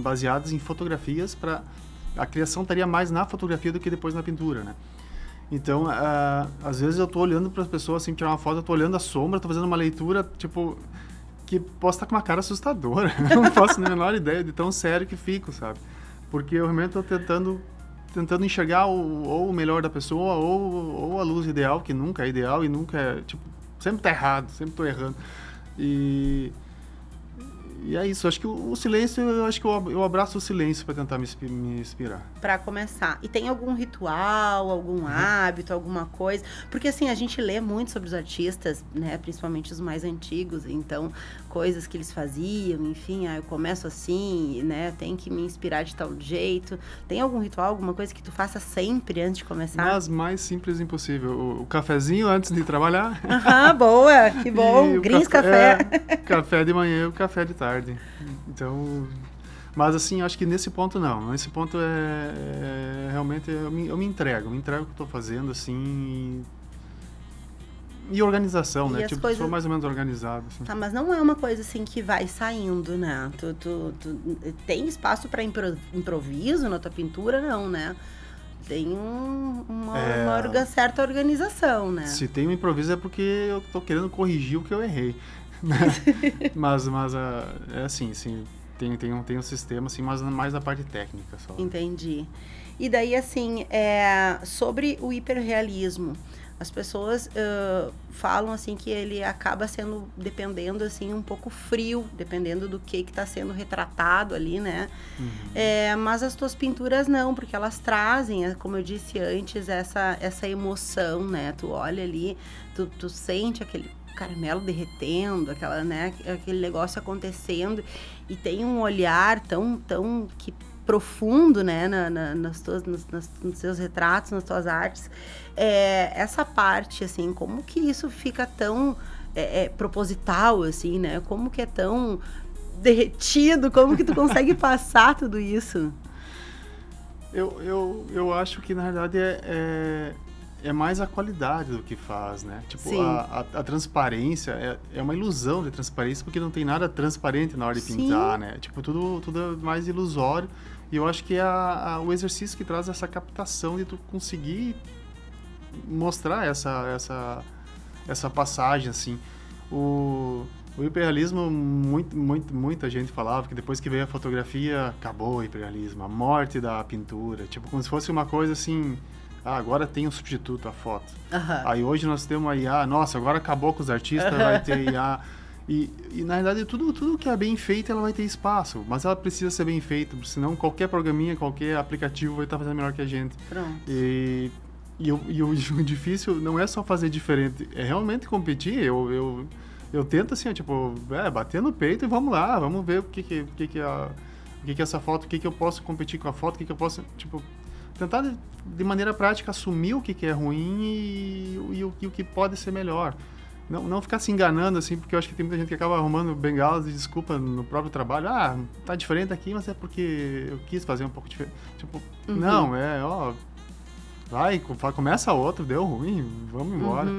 baseadas em fotografias. A criação estaria mais na fotografia do que depois na pintura, né? Então, às vezes eu tô olhando para as pessoas, assim, tirar uma foto, eu tô olhando a sombra, tô fazendo uma leitura, tipo, que posso estar com uma cara assustadora. Eu não faço nem a menor ideia de tão sério que fico, sabe? Porque eu realmente tô tentando enxergar ou o melhor da pessoa, ou a luz ideal, que nunca é ideal e nunca é, tipo, sempre tá errado, sempre tô errando. E E é isso, acho que o silêncio, eu acho que eu abraço o silêncio para tentar me inspirar. Para começar. E tem algum ritual, algum hábito, alguma coisa? Porque assim, a gente lê muito sobre os artistas, né? Principalmente os mais antigos, então, coisas que eles faziam, enfim, eu começo assim, né? Tem que me inspirar de tal jeito. Tem algum ritual, alguma coisa que tu faça sempre antes de começar? Mas mais simples impossível. O cafezinho antes de trabalhar. Boa, que bom. Grins Café. Café de manhã e o café de tarde. Então, mas assim, acho que nesse ponto não. Nesse ponto realmente eu me entrego o que eu estou fazendo, assim, e organização, né? Tipo, coisas... sou mais ou menos organizado. Assim. Tá, mas não é uma coisa assim que vai saindo, né? Tu tem espaço para improviso na tua pintura, não, né? Tem uma certa organização, né? Se tem um improviso é porque eu tô querendo corrigir o que eu errei. mas é assim, tem um sistema, assim, mas mais a parte técnica só. Entendi. E daí, assim, sobre o hiperrealismo, as pessoas falam, assim, que ele acaba sendo, dependendo, assim, um pouco frio, dependendo do que está sendo retratado ali, né? Mas as tuas pinturas não, porque elas trazem, como eu disse antes, essa emoção, né? Tu olha ali, tu sente aquele caramelo derretendo, aquele negócio acontecendo, e tem um olhar tão profundo, né, nos seus retratos, nas tuas artes. Essa parte, assim, como que isso fica tão proposital, assim, né? Como que é tão derretido? Como que tu consegue passar tudo isso? Eu acho que, na verdade, é mais a qualidade do que faz, né? Tipo, a transparência é uma ilusão de transparência, porque não tem nada transparente na hora de pintar, né? Tipo, tudo é mais ilusório. E eu acho que é o exercício que traz essa captação de tu conseguir mostrar essa passagem, assim. O hiperrealismo, muita gente falava que depois que veio a fotografia, acabou o hiperrealismo, a morte da pintura. Tipo, como se fosse uma coisa assim... agora tem um substituto, a foto. Aí hoje nós temos a IA, nossa, agora acabou com os artistas, vai ter IA. E na verdade, tudo que é bem feito, ela vai ter espaço, mas ela precisa ser bem feita, senão qualquer programinha, qualquer aplicativo vai estar fazendo melhor que a gente. Pronto. E o difícil não é só fazer diferente, é realmente competir. Eu tento assim, tipo, bater no peito e vamos lá, vamos ver o que é essa foto, o que eu posso competir com a foto, o que eu posso, tipo... tentar de maneira prática assumir o que é ruim e o que pode ser melhor. Não ficar se enganando, assim, porque eu acho que tem muita gente que acaba arrumando bengalas de desculpa no próprio trabalho. Tá diferente aqui, mas é porque eu quis fazer um pouco diferente. Tipo, não, começa outro, deu ruim, vamos embora.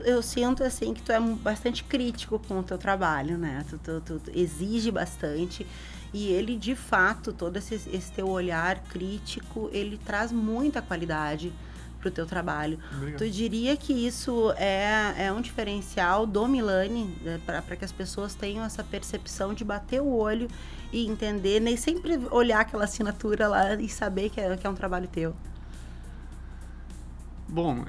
Eu sinto, assim, que tu é bastante crítico com o teu trabalho, né? Tu exige bastante. E ele, de fato, todo esse teu olhar crítico, ele traz muita qualidade pro teu trabalho. Obrigado. Tu diria que isso é um diferencial do Milani, né, para que as pessoas tenham essa percepção de bater o olho e entender, nem sempre olhar aquela assinatura lá e saber que é um trabalho teu? Bom,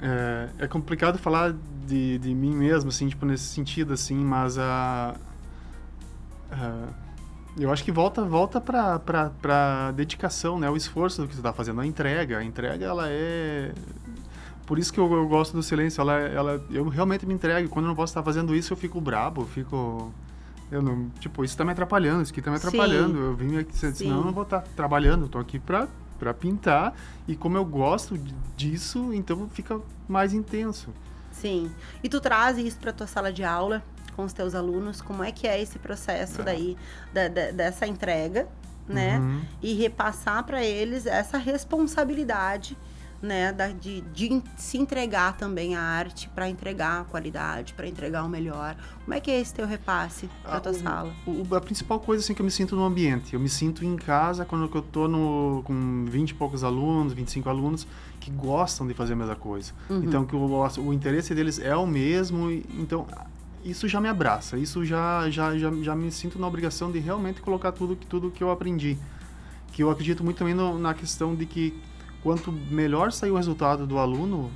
é complicado falar de mim mesmo, assim, tipo, nesse sentido, assim, mas eu acho que volta pra dedicação, né? O esforço do que você está fazendo, a entrega, ela é... Por isso que eu gosto do silêncio, eu realmente me entrego. Quando eu não posso estar fazendo isso, eu fico brabo, eu não, tipo, isso está me atrapalhando, isso aqui está me atrapalhando. Eu vim aqui, senão eu não vou estar trabalhando, eu tô aqui para pintar, e como eu gosto disso, então fica mais intenso. Sim. E tu traz isso para tua sala de aula com os teus alunos? Como é que é esse processo daí, dessa entrega, né? E repassar para eles essa responsabilidade, né? De se entregar também à arte, para entregar a qualidade, para entregar o melhor. Como é que é esse teu repasse para tua sala? A principal coisa, assim, que eu me sinto no ambiente. Eu me sinto em casa quando eu tô com 20 e poucos alunos, 25 alunos, que gostam de fazer a mesma coisa. Então, que o interesse deles é o mesmo. Então, isso já me abraça. Isso já me sinto na obrigação de realmente colocar tudo que eu aprendi. Que eu acredito muito também na questão de que quanto melhor sair o resultado do aluno,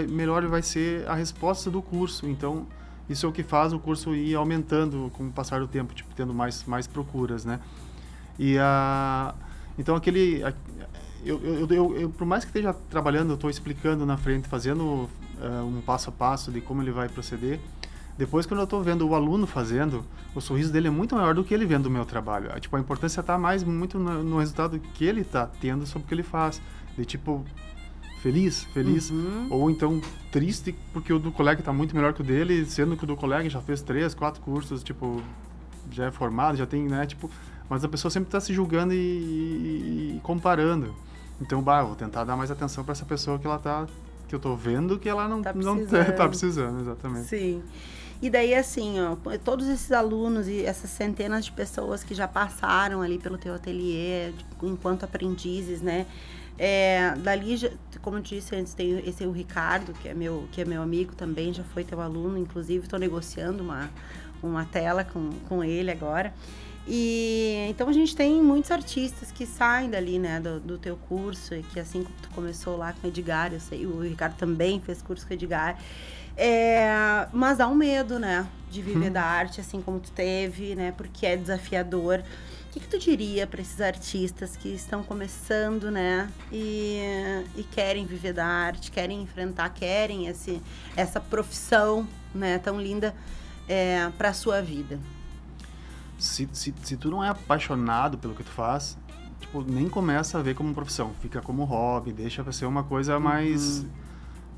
melhor vai ser a resposta do curso. Então, isso é o que faz o curso ir aumentando com o passar do tempo, tipo, tendo mais procuras, né? Então, eu, por mais que esteja trabalhando, eu estou explicando na frente, fazendo um passo a passo de como ele vai proceder. Depois, quando eu estou vendo o aluno fazendo, o sorriso dele é muito maior do que ele vendo o meu trabalho. Tipo, a importância está muito no resultado que ele está tendo sobre o que ele faz. De tipo, feliz, ou então triste porque o do colega está muito melhor que o dele, sendo que o do colega já fez 3, 4 cursos, tipo, já é formado, já tem, né, tipo... Mas a pessoa sempre está se julgando e comparando. Então, vou tentar dar mais atenção para essa pessoa que eu estou vendo que ela não tá precisando, exatamente. Sim. E daí, assim, ó, todos esses alunos e essas centenas de pessoas que já passaram ali pelo teu ateliê enquanto aprendizes, né? Dali, como eu disse antes, tem esse o Ricardo, que é meu amigo também, já foi teu aluno, inclusive estou negociando uma tela com ele agora. E então a gente tem muitos artistas que saem dali, né, do teu curso, e que assim como tu começou lá com o Edgar, eu sei, o Ricardo também fez curso com o Edgar, mas dá um medo, né, de viver da arte, assim como tu teve, né, porque é desafiador. O que tu diria para esses artistas que estão começando, né, e querem viver da arte, querem enfrentar, querem essa profissão, né, tão linda para a sua vida? Se tu não é apaixonado pelo que tu faz, tipo, nem começa a ver como profissão. Fica como hobby, deixa pra ser uma coisa mais...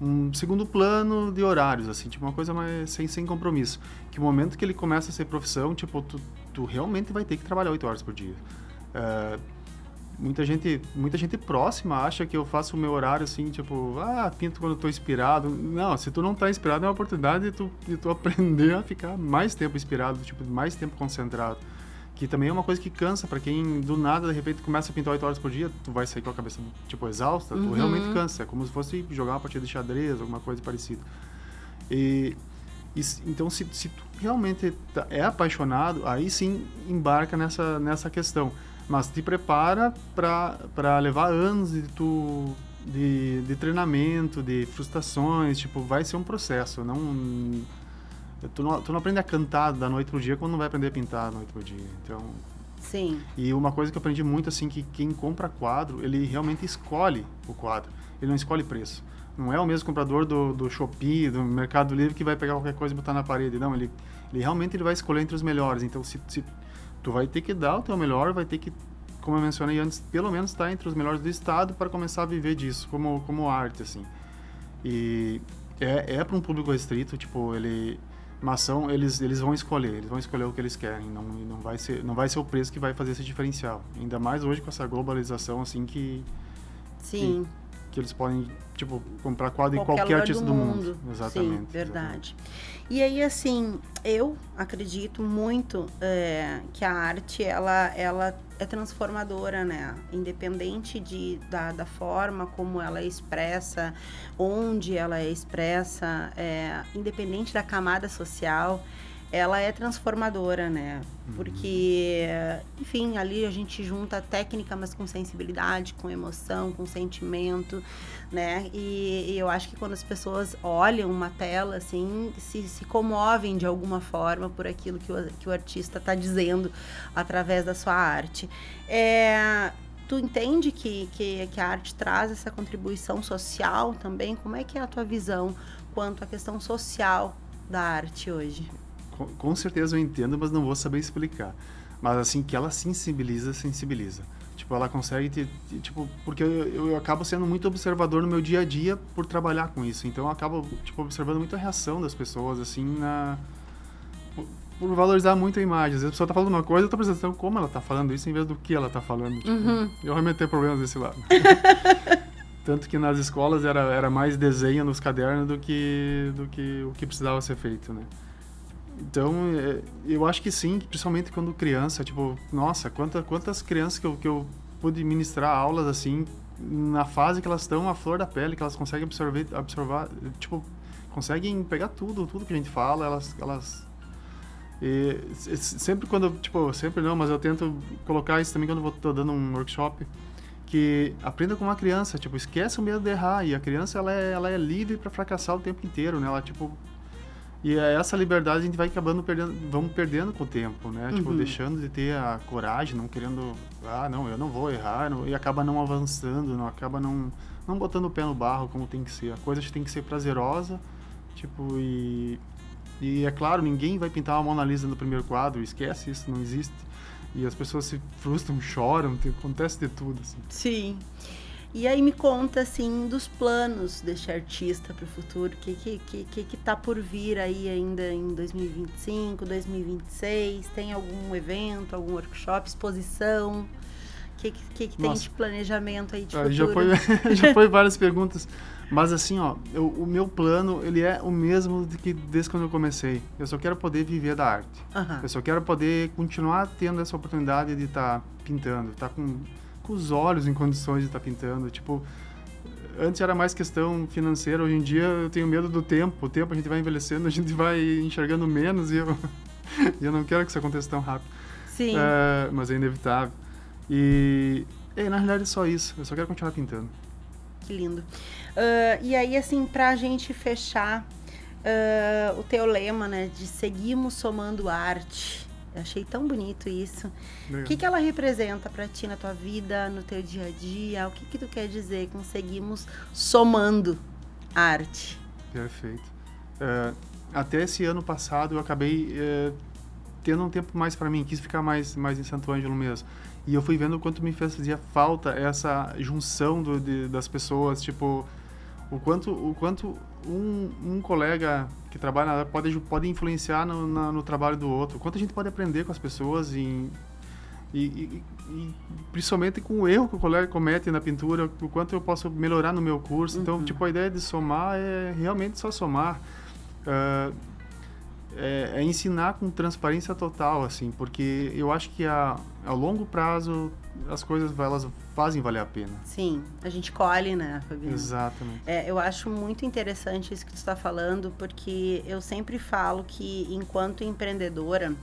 um segundo plano de horários, assim, tipo, uma coisa mais sem compromisso. Que o momento que ele começa a ser profissão, tipo, tu realmente vai ter que trabalhar 8 horas por dia. Muita gente próxima acha que eu faço o meu horário assim, tipo, pinto quando eu tô inspirado. Não, se tu não tá inspirado, é uma oportunidade de tu aprender a ficar mais tempo inspirado, tipo, mais tempo concentrado. Que também é uma coisa que cansa, pra quem do nada, de repente, começa a pintar 8 horas por dia, tu vai sair com a cabeça, tipo, exausta, tu realmente cansa. É como se fosse jogar uma partida de xadrez, alguma coisa parecida. Então, se tu realmente é apaixonado, aí sim embarca nessa questão. Mas te prepara para levar anos de treinamento, de frustrações, tipo, vai ser um processo. Tu não aprende a cantar da noite pro dia quando não vai aprender a pintar da noite pro dia. Então, sim. E uma coisa que eu aprendi muito, assim, que quem compra quadro, ele realmente escolhe o quadro. Ele não escolhe preço. Não é o mesmo comprador do Shopee, do Mercado Livre, que vai pegar qualquer coisa e botar na parede. Não, ele realmente vai escolher entre os melhores. Então, se tu vai ter que dar o teu melhor, vai ter que, como eu mencionei antes, pelo menos estar entre os melhores do estado para começar a viver disso, como arte, assim. E para um público restrito, tipo, mas eles vão escolher o que eles querem, não vai ser o preço que vai fazer esse diferencial. Ainda mais hoje com essa globalização, assim, que eles podem, tipo, comprar quadro de qualquer artista do mundo. Exatamente. Sim, verdade. Exatamente. E aí, assim, eu acredito muito que a arte, ela é transformadora, né? Independente da forma como ela é expressa, onde ela é expressa, independente da camada social, ela é transformadora, né? Porque, enfim, ali a gente junta técnica, mas com sensibilidade, com emoção, com sentimento, né? E eu acho que quando as pessoas olham uma tela, assim, se comovem de alguma forma por aquilo que o artista está dizendo através da sua arte. Tu entende que a arte traz essa contribuição social também? Como é que é a tua visão quanto à questão social da arte hoje? Com certeza eu entendo, mas não vou saber explicar. Mas assim, que ela sensibiliza. Tipo, ela consegue tipo, porque eu acabo sendo muito observador no meu dia a dia por trabalhar com isso. Então eu acabo, tipo, observando muito a reação das pessoas, assim, por valorizar muito a imagem. Às vezes a pessoa tá falando uma coisa, eu tô prestando atenção como ela tá falando isso em vez do que ela tá falando. Tipo, eu realmente tenho problemas desse lado. Tanto que nas escolas era mais desenho nos cadernos do que o que precisava ser feito, né? Então, eu acho que sim, principalmente quando criança, tipo, nossa, quantas crianças que eu pude ministrar aulas, assim, na fase que elas estão, a flor da pele, que elas conseguem absorver, tipo, conseguem pegar tudo que a gente fala, elas sempre quando, tipo, sempre não, mas eu tento colocar isso também quando eu tô dando um workshop, que aprenda com uma criança, tipo, esquece o medo de errar, e a criança, ela é livre para fracassar o tempo inteiro, né, ela, tipo... E essa liberdade a gente vai acabando vamos perdendo com o tempo, né? Tipo, deixando de ter a coragem, não querendo, não, eu não vou errar, e acaba não avançando, acaba não botando o pé no barro como tem que ser. A coisa tem que ser prazerosa, tipo, e é claro, ninguém vai pintar uma Mona Lisa no primeiro quadro, esquece isso, não existe. E as pessoas se frustram, choram, acontece de tudo, assim. Sim. E aí me conta, assim, dos planos deste artista para o futuro, o que tá por vir aí ainda em 2025, 2026? Tem algum evento, algum workshop, exposição? O que tem de planejamento aí de futuro? Já foi várias perguntas, mas assim, ó, o meu plano, ele é o mesmo desde quando eu comecei. Eu só quero poder viver da arte. Eu só quero poder continuar tendo essa oportunidade de estar pintando, estar com os olhos em condições de estar pintando. Tipo, antes era mais questão financeira, hoje em dia eu tenho medo do tempo. O tempo a gente vai envelhecendo, a gente vai enxergando menos e eu não quero que isso aconteça tão rápido. Sim. Mas é inevitável. E na realidade é só isso, eu só quero continuar pintando. Que lindo. E aí, assim, pra gente fechar, o teu lema, né, de seguimos somando arte. Eu achei tão bonito isso. O que ela representa para ti na tua vida, no teu dia a dia? O que tu quer dizer com seguimos somando arte? Perfeito. Até esse ano passado eu acabei tendo um tempo mais para mim, quis ficar mais em Santo Ângelo mesmo. E eu fui vendo o quanto me fazia falta essa junção das pessoas, tipo, o quanto um colega que trabalha pode influenciar no trabalho do outro, o quanto a gente pode aprender com as pessoas e principalmente com o erro que o colega comete na pintura, o quanto eu posso melhorar no meu curso. Então, tipo, a ideia de somar é realmente só somar. É ensinar com transparência total, assim, porque eu acho que a longo prazo as coisas elas fazem valer a pena. Sim, a gente colhe, né, Fabiano? Exatamente. Eu acho muito interessante isso que tu está falando, porque eu sempre falo que enquanto empreendedora,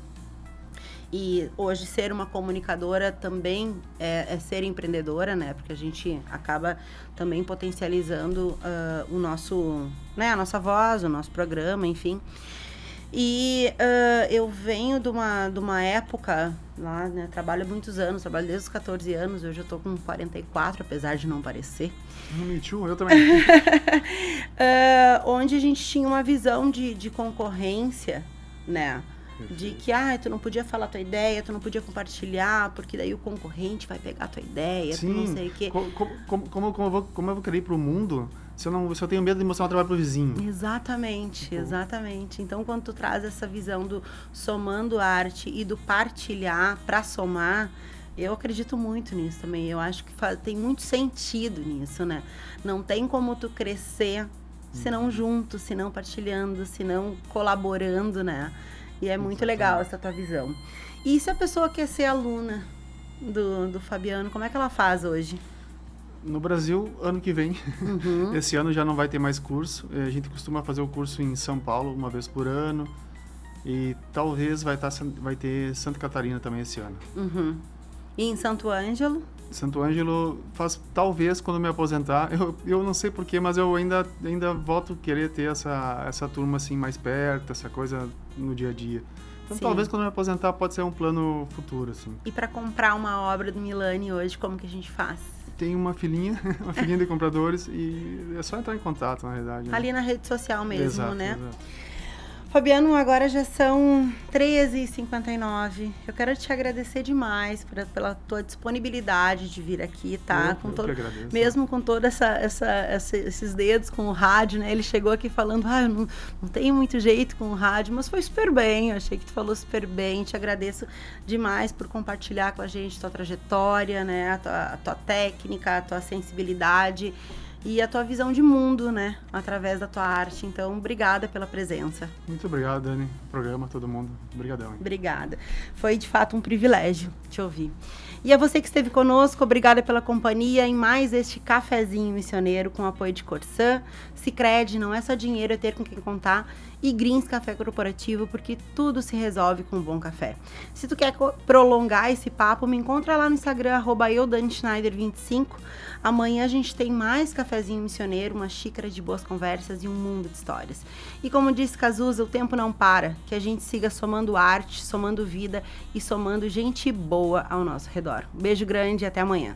e hoje ser uma comunicadora também é ser empreendedora, né? Porque a gente acaba também potencializando o nosso, né, a nossa voz, o nosso programa, enfim. E eu venho de uma época lá, né, trabalho há muitos anos, trabalho desde os 14 anos, hoje eu tô com 44, apesar de não parecer. Me too, eu também. Onde a gente tinha uma visão de concorrência, né? De que, tu não podia falar a tua ideia, tu não podia compartilhar, porque daí o concorrente vai pegar a tua ideia, sim, tu não sei o quê. Como eu vou querer ir pro mundo se eu tenho medo de mostrar o trabalho pro vizinho? Exatamente, exatamente. Então, quando tu traz essa visão do somando arte e do partilhar para somar, eu acredito muito nisso também. Eu acho que tem muito sentido nisso, né? Não tem como tu crescer se não junto, se não partilhando, se não colaborando, né? E é muito legal essa tua visão. E se a pessoa quer ser aluna do Fabiano, como é que ela faz hoje? No Brasil, ano que vem. Esse ano já não vai ter mais curso. A gente costuma fazer o curso em São Paulo uma vez por ano. E talvez vai ter Santa Catarina também esse ano. E em Santo Ângelo? Santo Ângelo faz talvez quando me aposentar. Eu não sei porquê, mas eu ainda volto a querer ter essa turma assim mais perto, essa coisa no dia a dia. Então talvez quando me aposentar pode ser um plano futuro, assim. E para comprar uma obra do Milani hoje, como que a gente faz? Tem uma filhinha de compradores e é só entrar em contato, na realidade. Né? Ali na rede social mesmo, exato, né? Exato. Fabiano, agora já são 13h59. Eu quero te agradecer demais pela tua disponibilidade de vir aqui, tá? Eu que agradeço. Mesmo com todos esses dedos com o rádio, né? Ele chegou aqui falando, eu não tenho muito jeito com o rádio, mas foi super bem. Eu achei que tu falou super bem. Te agradeço demais por compartilhar com a gente tua trajetória, né? A tua técnica, a tua sensibilidade e a tua visão de mundo, né, através da tua arte. Então, obrigada pela presença. Muito obrigado, Dani. Programa, todo mundo. Obrigadão. Obrigada. Foi, de fato, um privilégio te ouvir. E a você que esteve conosco, obrigada pela companhia em mais este cafezinho missioneiro com apoio de Corsã. Sicredi, não é só dinheiro, é ter com quem contar. e Greens Café Corporativo, porque tudo se resolve com um bom café. Se tu quer prolongar esse papo, me encontra lá no Instagram, @euDaniSchneider25. Amanhã a gente tem mais cafezinho missioneiro, uma xícara de boas conversas e um mundo de histórias. E como disse Cazuza, o tempo não para, que a gente siga somando arte, somando vida e somando gente boa ao nosso redor. Um beijo grande e até amanhã.